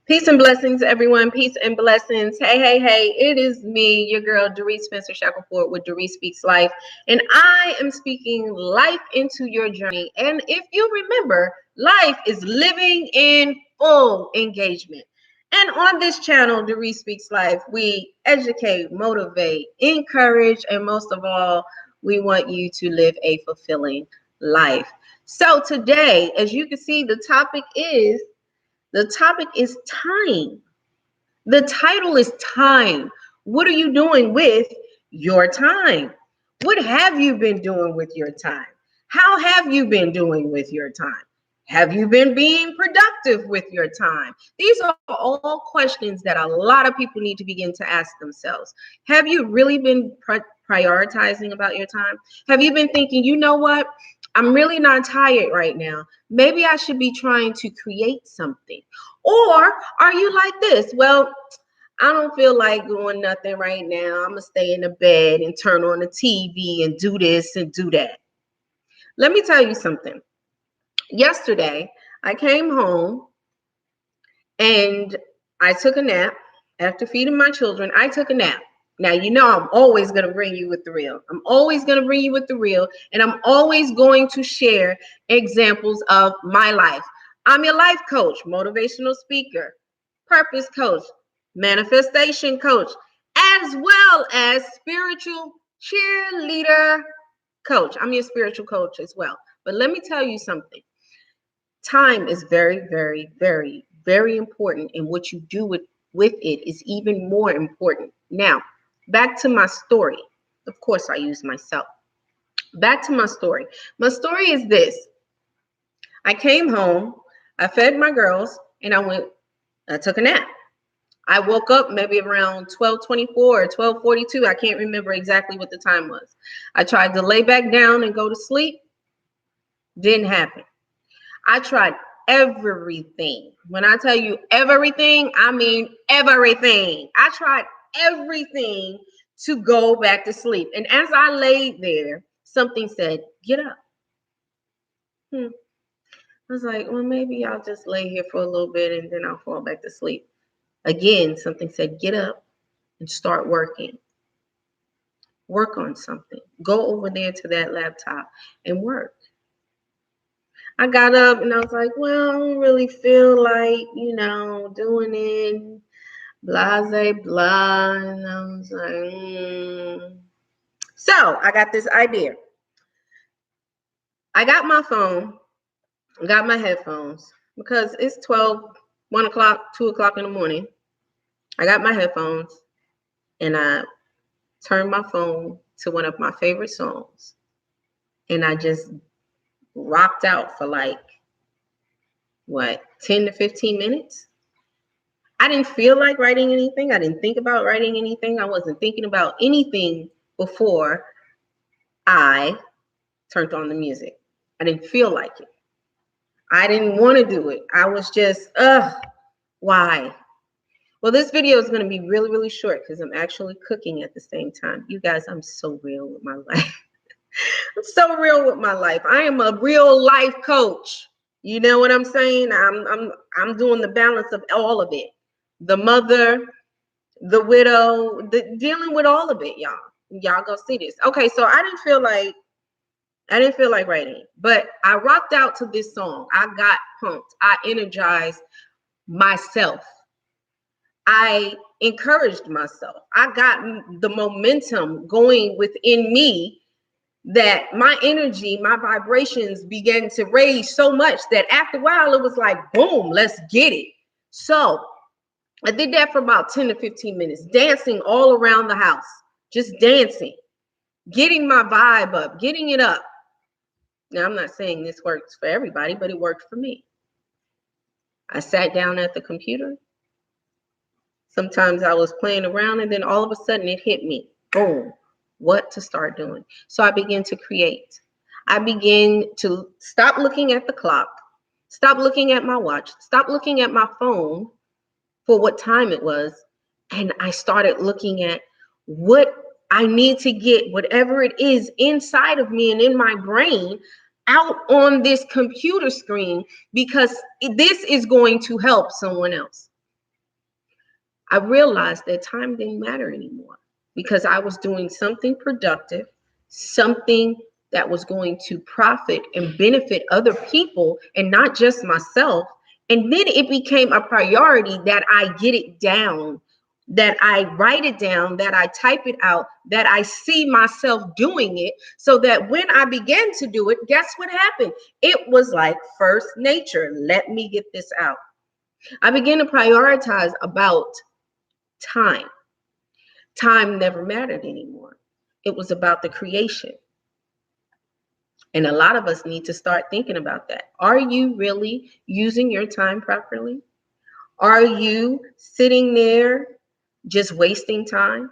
Peace and blessings, everyone. Peace and blessings. Hey, hey, hey. It is me, your girl, Doris Spencer Shackelford with Doris Speaks Life. And I am speaking life into your journey. And if you remember, life is living in full engagement. And on this channel, Doris Speaks Life, we educate, motivate, encourage, and most of all, we want you to live a fulfilling life. So today, as you can see, the topic is time. The title is time. What are you doing with your time? What have you been doing with your time? How have you been doing with your time? Have you been being productive with your time? These are all questions that a lot of people need to begin to ask themselves. Have you really been prioritizing about your time? Have you been thinking, you know what? I'm really not tired right now. Maybe I should be trying to create something. Or are you like this? Well, I don't feel like doing nothing right now. I'm going to stay in the bed and turn on the TV and do this and do that. Let me tell you something. Yesterday, I came home and I took a nap. After feeding my children, I took a nap. Now, you know, I'm always going to bring you with the real. I'm always going to bring you with the real. And I'm always going to share examples of my life. I'm your life coach, motivational speaker, purpose coach, manifestation coach, as well as spiritual cheerleader coach. I'm your spiritual coach as well. But let me tell you something. Time is very, very, very, very important. And what you do with it is even more important. Now, back to my story. Of course, I use myself. Back to my story. My story is this. I came home, I fed my girls, and I took a nap. I woke up maybe around 12:24 or 12:42. I can't remember exactly what the time was. I tried to lay back down and go to sleep. Didn't happen. I tried everything. When I tell you everything, I mean everything. I tried everything to go back to sleep. And as I laid there, something said, get up. I was like, well, maybe I'll just lay here for a little bit and then I'll fall back to sleep. Again, something said, get up and start working. Work on something. Go over there to that laptop and work. I got up and I was like, well, I don't really feel like, doing it, blase, blah. And I was like, So I got this idea. I got my phone, got my headphones, because it's 1 o'clock, 2 o'clock in the morning. I got my headphones and I turned my phone to one of my favorite songs. And I just rocked out for 10 to 15 minutes. I didn't feel like writing anything. I didn't think about writing anything. I wasn't thinking about anything before I turned on the music. I didn't feel like it. I didn't want to do it. I was just, why? Well, this video is going to be really, really short because I'm actually cooking at the same time. You guys, I'm so real with my life. I'm so real with my life. I am a real life coach. You know what I'm saying? I'm doing the balance of all of it. The mother, the widow, dealing with all of it, y'all. Y'all go see this. Okay, so I didn't feel like writing, but I rocked out to this song. I got pumped. I energized myself. I encouraged myself. I got the momentum going within me that my energy, my vibrations began to raise so much that after a while it was like, boom, let's get it. So I did that for about 10 to 15 minutes, dancing all around the house, just dancing, getting my vibe up, getting it up. Now, I'm not saying this works for everybody, but it worked for me. I sat down at the computer. Sometimes I was playing around and then all of a sudden it hit me. Boom. What to start doing. So I began to create. I began to stop looking at the clock, stop looking at my watch, stop looking at my phone for what time it was. And I started looking at what I need to get, whatever it is inside of me and in my brain, out on this computer screen, because this is going to help someone else. I realized that time didn't matter anymore because I was doing something productive, something that was going to profit and benefit other people and not just myself. And then it became a priority that I get it down, that I write it down, that I type it out, that I see myself doing it, so that when I began to do it, guess what happened? It was like first nature. Let me get this out. I began to prioritize about time. Time never mattered anymore. It was about the creation. And a lot of us need to start thinking about that. Are you really using your time properly? Are you sitting there just wasting time?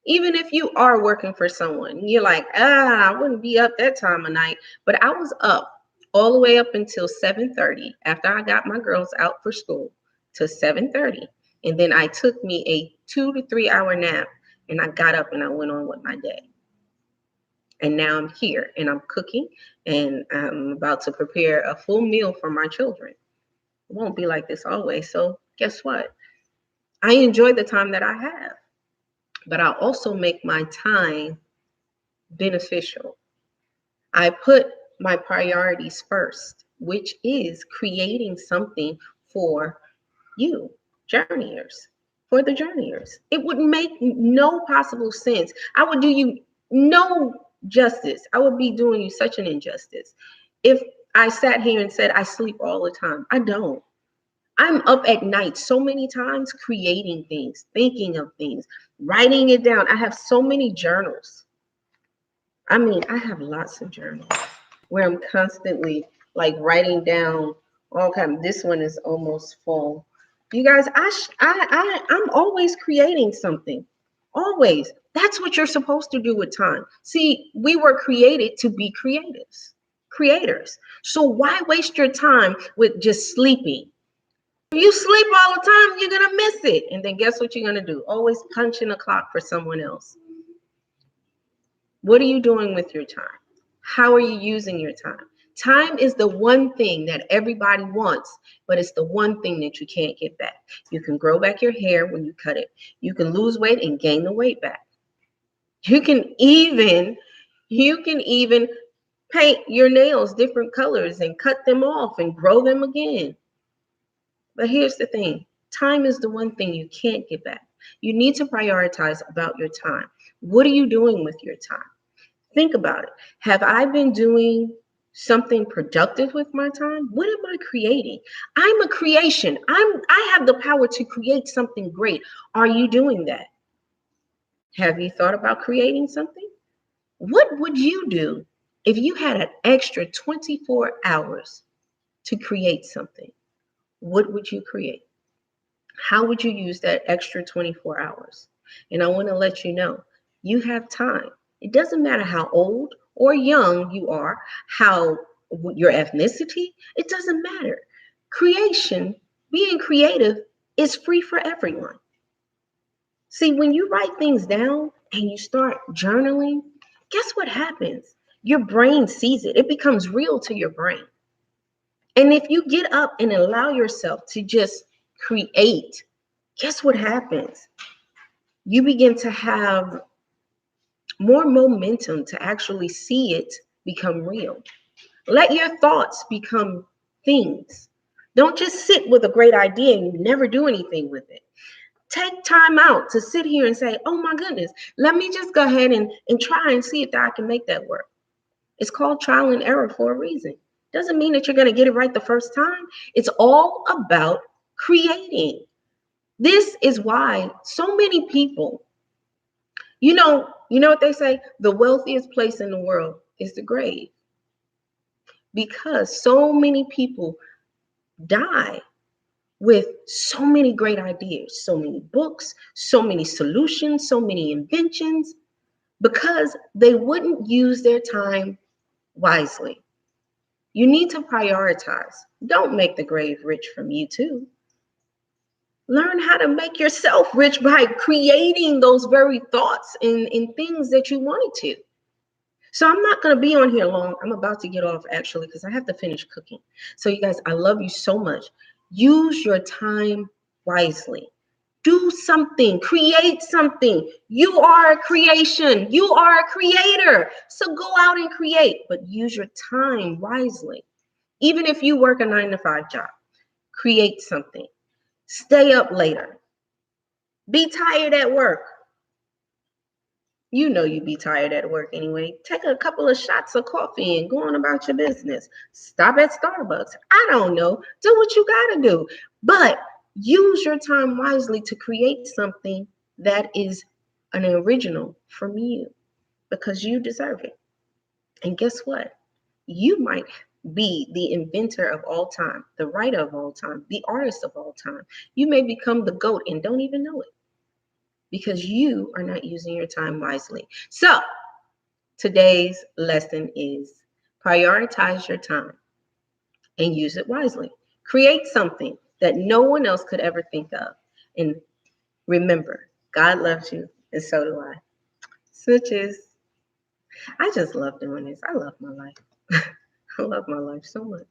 Even if you are working for someone, you're like, I wouldn't be up that time of night. But I was up all the way up until 7:30 after I got my girls out for school to 7:30. And then I took me a 2 to 3 hour nap and I got up and I went on with my day. And now I'm here and I'm cooking and I'm about to prepare a full meal for my children. It won't be like this always. So guess what? I enjoy the time that I have, but I also make my time beneficial. I put my priorities first, which is creating something for you, journeyers, for the journeyers. It would make no possible sense. I would do you no justice. I would be doing you such an injustice if I sat here and said I sleep all the time. I don't. I'm up at night so many times creating things, thinking of things, writing it down. I have so many journals. I mean, I have lots of journals where I'm constantly like writing down all kind. This one is almost full. You guys, I'm always creating something. Always. That's what you're supposed to do with time. See, we were created to be creators. So why waste your time with just sleeping? If you sleep all the time, you're gonna miss it. And then guess what you're gonna do? Always punch in a clock for someone else. What are you doing with your time? How are you using your time? Time is the one thing that everybody wants, but it's the one thing that you can't get back. You can grow back your hair when you cut it. You can lose weight and gain the weight back. You can even paint your nails different colors and cut them off and grow them again. But here's the thing. Time is the one thing you can't get back. You need to prioritize about your time. What are you doing with your time? Think about it. Have I been doing something productive with my time? What am I creating? I'm a creation. I have the power to create something great. Are you doing that? Have you thought about creating something? What would you do if you had an extra 24 hours to create something? What would you create? How would you use that extra 24 hours? And I want to let you know, you have time. It doesn't matter how old or young you are, how your ethnicity, it doesn't matter. Creation, being creative is free for everyone. See, when you write things down and you start journaling, guess what happens? Your brain sees it. It becomes real to your brain. And if you get up and allow yourself to just create, guess what happens? You begin to have more momentum to actually see it become real. Let your thoughts become things. Don't just sit with a great idea and you never do anything with it. Take time out to sit here and say, oh my goodness, let me just go ahead and try and see if I can make that work. It's called trial and error for a reason. Doesn't mean that you're going to get it right the first time. It's all about creating. This is why so many people, you know what they say? The wealthiest place in the world is the grave. Because so many people die with so many great ideas, so many books, so many solutions, so many inventions, because they wouldn't use their time wisely. You need to prioritize. Don't make the grave rich from you too. Learn how to make yourself rich by creating those very thoughts and things that you wanted to. So I'm not going to be on here long. I'm about to get off actually because I have to finish cooking. So you guys, I love you so much. Use your time wisely. Do something, create something. You are a creation, you are a creator. So go out and create, but use your time wisely. Even if you work a 9 to 5 job, create something. Stay up later. Be tired at work. You know you'd be tired at work anyway. Take a couple of shots of coffee and go on about your business. Stop at Starbucks. I don't know. Do what you got to do. But use your time wisely to create something that is an original from you because you deserve it. And guess what? You might be the inventor of all time, the writer of all time, the artist of all time. You may become the GOAT and don't even know it because you are not using your time wisely. So, today's lesson is prioritize your time and use it wisely. Create something that no one else could ever think of. And remember, God loves you, and so do I. Switches. I just love doing this. I love my life. I love my life so much.